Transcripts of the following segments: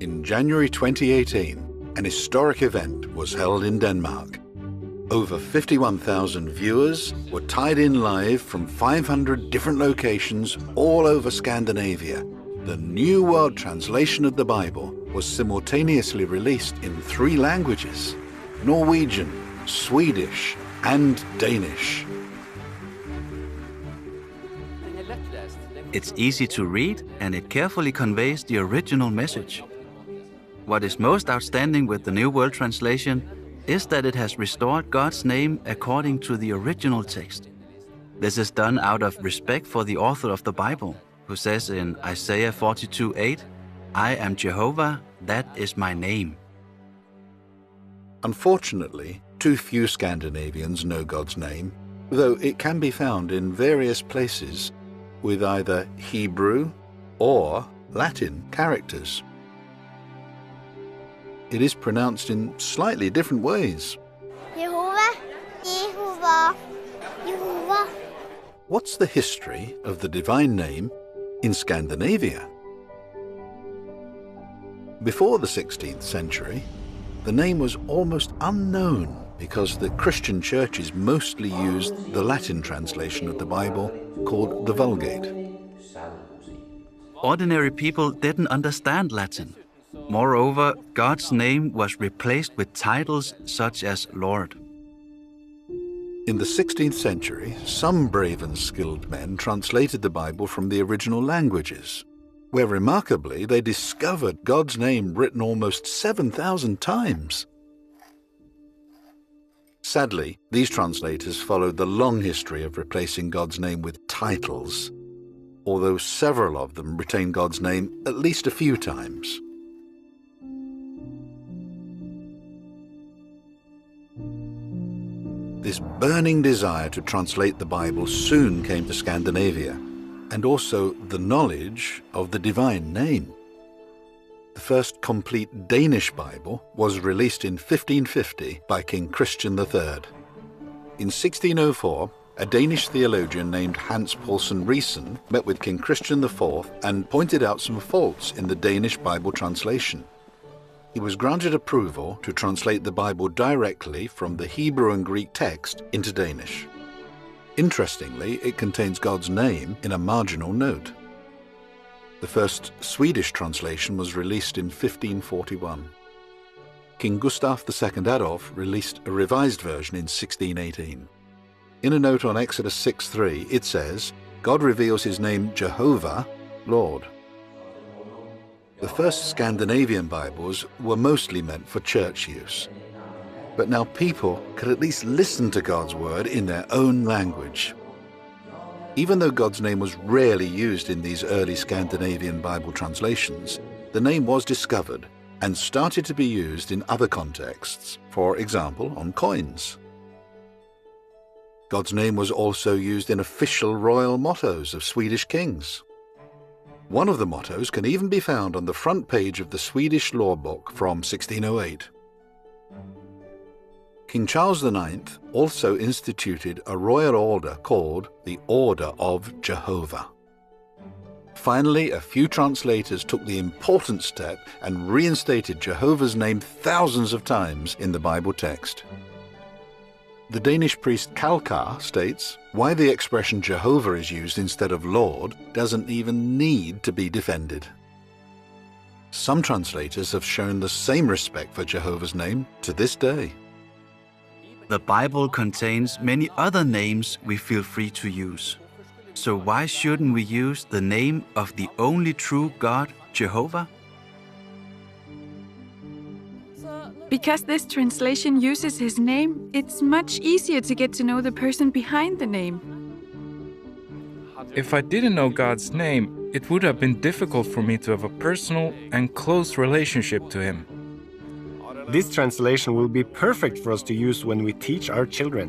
In January 2018, an historic event was held in Denmark. Over 51,000 viewers were tied in live from 500 different locations all over Scandinavia. The New World Translation of the Bible was simultaneously released in 3 languages: Norwegian, Swedish, and Danish. It's easy to read, and it carefully conveys the original message. What is most outstanding with the New World Translation is that it has restored God's name according to the original text. This is done out of respect for the author of the Bible, who says in Isaiah 42:8, "I am Jehovah, that is my name." Unfortunately, too few Scandinavians know God's name, though it can be found in various places with either Hebrew or Latin characters. It is pronounced in slightly different ways. Jehovah, Jehovah, Jehovah. What's the history of the divine name in Scandinavia? Before the 16th century, the name was almost unknown because the Christian churches mostly used the Latin translation of the Bible called the Vulgate. Ordinary people didn't understand Latin. Moreover, God's name was replaced with titles such as Lord. In the 16th century, some brave and skilled men translated the Bible from the original languages, where remarkably they discovered God's name written almost 7,000 times. Sadly, these translators followed the long history of replacing God's name with titles, although several of them retain God's name at least a few times. This burning desire to translate the Bible soon came to Scandinavia, and also the knowledge of the divine name. The first complete Danish Bible was released in 1550 by King Christian III. In 1604, a Danish theologian named Hans Paulsen Riesen met with King Christian IV and pointed out some faults in the Danish Bible translation. He was granted approval to translate the Bible directly from the Hebrew and Greek text into Danish. Interestingly, it contains God's name in a marginal note. The first Swedish translation was released in 1541. King Gustav II Adolf released a revised version in 1618. In a note on Exodus 6:3, it says, God reveals his name Jehovah, Lord. The first Scandinavian Bibles were mostly meant for church use. But now people could at least listen to God's word in their own language. Even though God's name was rarely used in these early Scandinavian Bible translations, the name was discovered and started to be used in other contexts, for example, on coins. God's name was also used in official royal mottos of Swedish kings. One of the mottos can even be found on the front page of the Swedish law book from 1608. King Charles IX also instituted a royal order called the Order of Jehovah. Finally, a few translators took the important step and reinstated Jehovah's name thousands of times in the Bible text. The Danish priest Kalkar states, why the expression Jehovah is used instead of Lord doesn't even need to be defended. Some translators have shown the same respect for Jehovah's name to this day. The Bible contains many other names we feel free to use. So why shouldn't we use the name of the only true God, Jehovah? Because this translation uses his name, it's much easier to get to know the person behind the name. If I didn't know God's name, it would have been difficult for me to have a personal and close relationship to him. This translation will be perfect for us to use when we teach our children.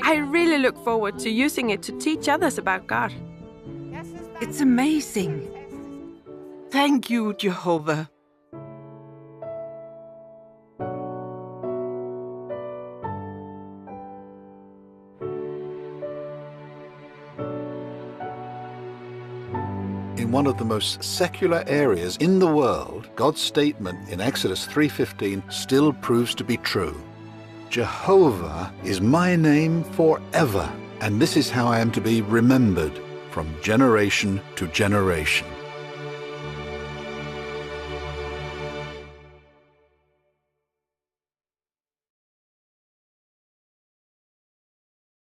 I really look forward to using it to teach others about God. It's amazing. Thank you, Jehovah. In one of the most secular areas in the world, God's statement in Exodus 3:15 still proves to be true. Jehovah is my name forever, and this is how I am to be remembered from generation to generation.